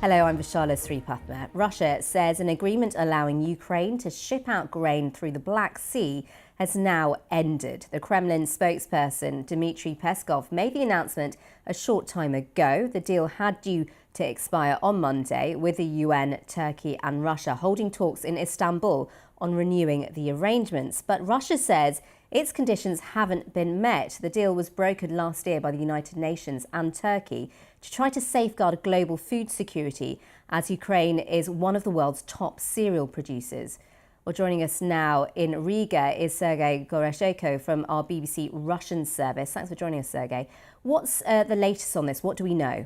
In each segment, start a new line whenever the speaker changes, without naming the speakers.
Hello, I'm Vishala Sripathma. Russia says an agreement allowing Ukraine to ship out grain through the Black Sea has now ended. The Kremlin spokesperson Dmitry Peskov made the announcement a short time ago. The deal had due to expire on Monday, with the UN, Turkey and Russia holding talks in Istanbul on renewing the arrangements. But Russia says its conditions haven't been met. The deal was brokered last year by the United Nations and Turkey to try to safeguard global food security, as Ukraine is one of the world's top cereal producers. Well, joining us now in Riga is Sergei Goroshenko from our BBC Russian service. Thanks for joining us, Sergei. What's the latest on this? What do we know?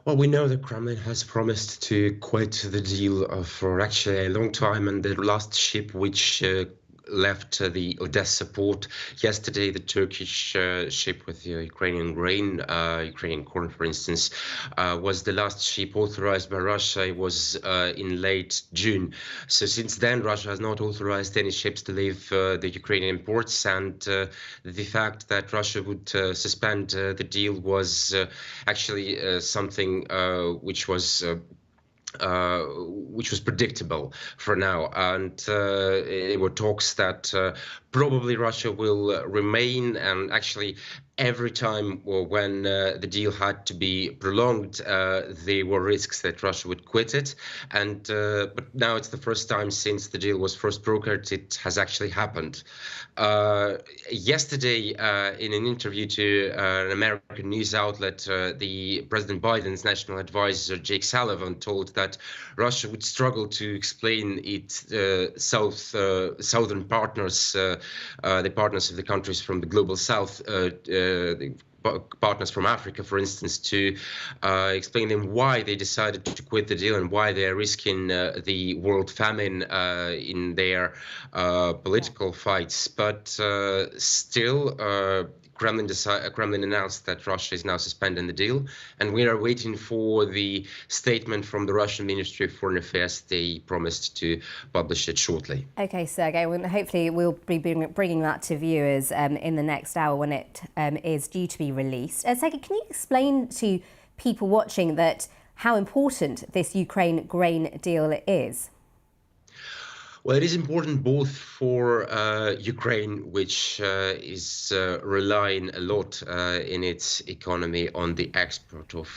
Well, we know the Kremlin has promised to quit the deal for actually a long time, and the last ship which left the Odessa port yesterday, the Turkish ship with the Ukrainian grain, Ukrainian corn, for instance, was the last ship authorized by Russia. It was in late June. So since then, Russia has not authorized any ships to leave the Ukrainian ports, and the fact that Russia would suspend the deal was actually something which was predictable for now, and there were talks that probably Russia will remain, and actually every time when the deal had to be prolonged, there were risks that Russia would quit it. And but now it's the first time since the deal was first brokered it has actually happened. Yesterday, in an interview to an American news outlet, the President Biden's national advisor Jake Sullivan told that Russia would struggle to explain its southern partners, the partners of the countries from the global south, the partners from Africa, for instance, to explain them why they decided to quit the deal and why they are risking the world famine in their political fights. But still, Kremlin announced that Russia is now suspending the deal, and we are waiting for the statement from the Russian Ministry of Foreign Affairs. They promised to publish it shortly.
Okay, Sergei, well, hopefully we'll be bringing that to viewers in the next hour when it is due to be released. Sergei, can you explain to people watching that how important this Ukraine grain deal is?
Well, it is important both for Ukraine, which is relying a lot in its economy on the export of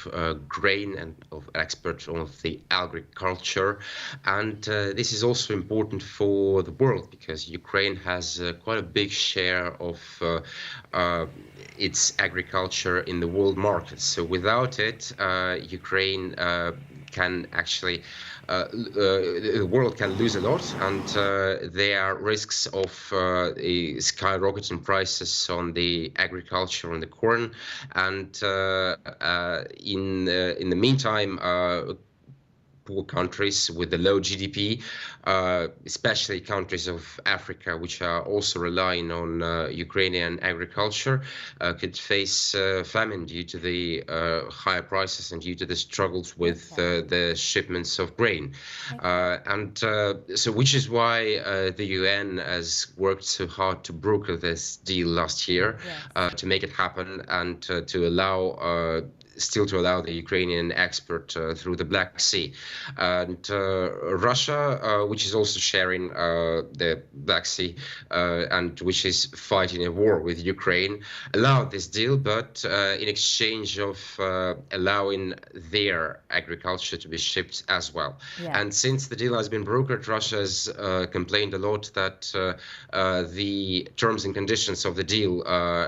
grain and of export of the agriculture. And this is also important for the world because Ukraine has quite a big share of its agriculture in the world market. So without it, Ukraine can actually, the world can lose a lot, and there are risks of skyrocketing prices on the agriculture and the corn. And in the meantime, poor countries with the low GDP, especially countries of Africa, which are also relying on Ukrainian agriculture, could face famine due to the higher prices and due to the struggles with the shipments of grain. So which is why the UN has worked so hard to broker this deal last year, to make it happen and to allow the Ukrainian export through the Black Sea. And Russia, which is also sharing the Black Sea and which is fighting a war with Ukraine, allowed this deal, but in exchange of allowing their agriculture to be shipped as well. And since the deal has been brokered, Russia has complained a lot that the terms and conditions of the deal,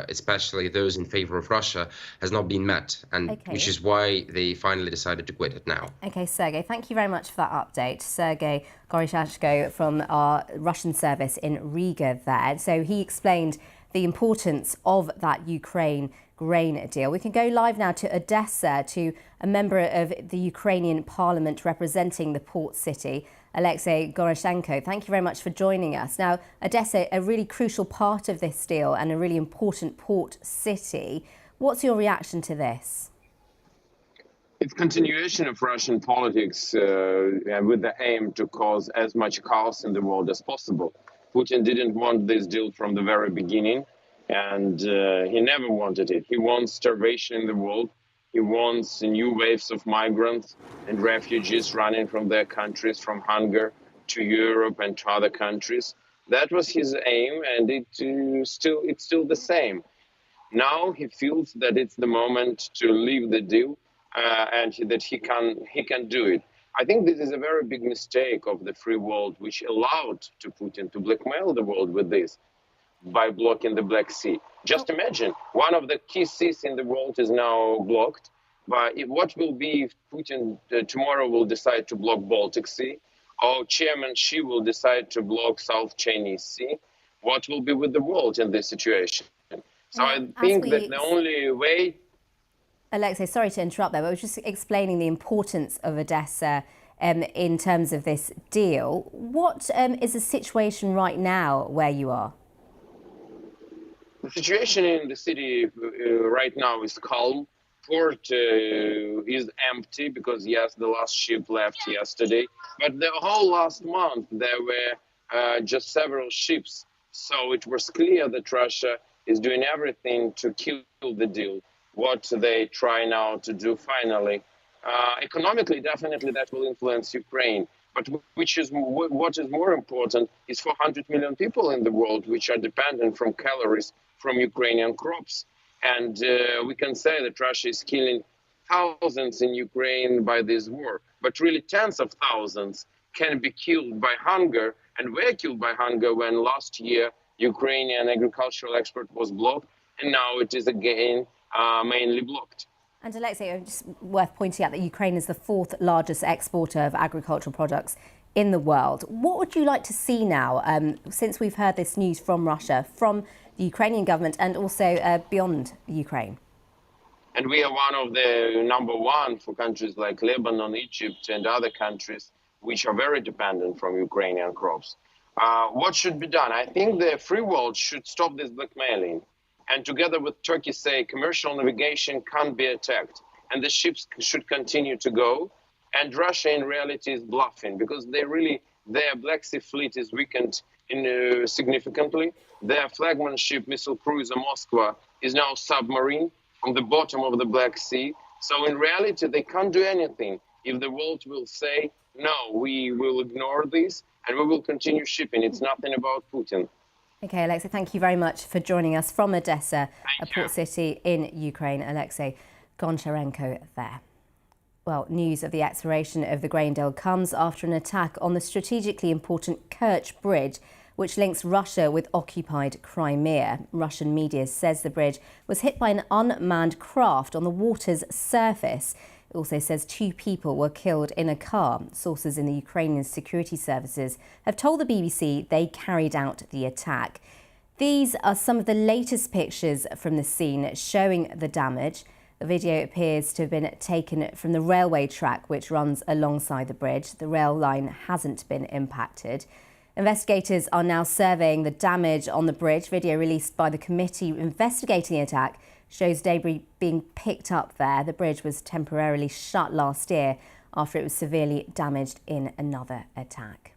especially those in favor of Russia, has not been met. And which is why they finally decided to quit it now.
Okay, Sergei, thank you very much for that update. Sergei Goroshenko from our Russian service in Riga there. So he explained the importance of that Ukraine grain deal. We can go live now to Odessa, to a member of the Ukrainian parliament representing the port city, Alexei Goroshenko. Thank you very much for joining us. Now, Odessa, a really crucial part of this deal and a really important port city. What's your reaction to this?
It's continuation of Russian politics with the aim to cause as much chaos in the world as possible. Putin didn't want this deal from the very beginning, and he never wanted it. He wants starvation in the world. He wants new waves of migrants and refugees running from their countries from hunger to Europe and to other countries. That was his aim, and it's still the same. Now he feels that it's the moment to leave the deal, that he can do it. I think this is a very big mistake of the free world, which allowed to Putin to blackmail the world with this by blocking the Black Sea. Just imagine, one of the key seas in the world is now blocked. But what will be if Putin tomorrow will decide to block Baltic Sea, or Chairman Xi will decide to block South Chinese Sea? What will be with the world in this situation? So I think that the only way...
Alexei, sorry to interrupt there, but I was just explaining the importance of Odessa in terms of this deal. What is the situation right now where you are?
The situation in the city right now is calm. Port is empty because, yes, the last ship left yesterday. But the whole last month, there were just several ships. So it was clear that Russia is doing everything to kill the deal. What they try now to do finally. Economically, definitely that will influence Ukraine. But what is more important is 400 million people in the world which are dependent from calories from Ukrainian crops. And we can say that Russia is killing thousands in Ukraine by this war. But really tens of thousands can be killed by hunger, and were killed by hunger when last year Ukrainian agricultural export was blocked, and now it is again mainly blocked.
And Alexei, it's just worth pointing out that Ukraine is the fourth largest exporter of agricultural products in the world. What would you like to see now, since we've heard this news from Russia, from the Ukrainian government and also beyond Ukraine?
And we are one of the number one for countries like Lebanon, Egypt and other countries which are very dependent from Ukrainian crops. What should be done? I think the free world should stop this blackmailing. And together with Turkey say commercial navigation can't be attacked and the ships should continue to go. And Russia in reality is bluffing because their Black Sea fleet is weakened significantly. Their flagman ship, missile cruiser Moskva, is now submarine on the bottom of the Black Sea. So in reality, they can't do anything if the world will say, no, we will ignore this and we will continue shipping. It's nothing about Putin.
OK, Alexei, thank you very much for joining us from Odessa, a port city in Ukraine. Alexei Goncharenko there. Well, news of the expiration of the grain deal comes after an attack on the strategically important Kerch Bridge, which links Russia with occupied Crimea. Russian media says the bridge was hit by an unmanned craft on the water's surface. It also says 2 people were killed in a car. Sources in the Ukrainian security services have told the BBC they carried out the attack. These are some of the latest pictures from the scene showing the damage. The video appears to have been taken from the railway track which runs alongside the bridge. The rail line hasn't been impacted. Investigators are now surveying the damage on the bridge. Video released by the committee investigating the attack shows debris being picked up there. The bridge was temporarily shut last year after it was severely damaged in another attack.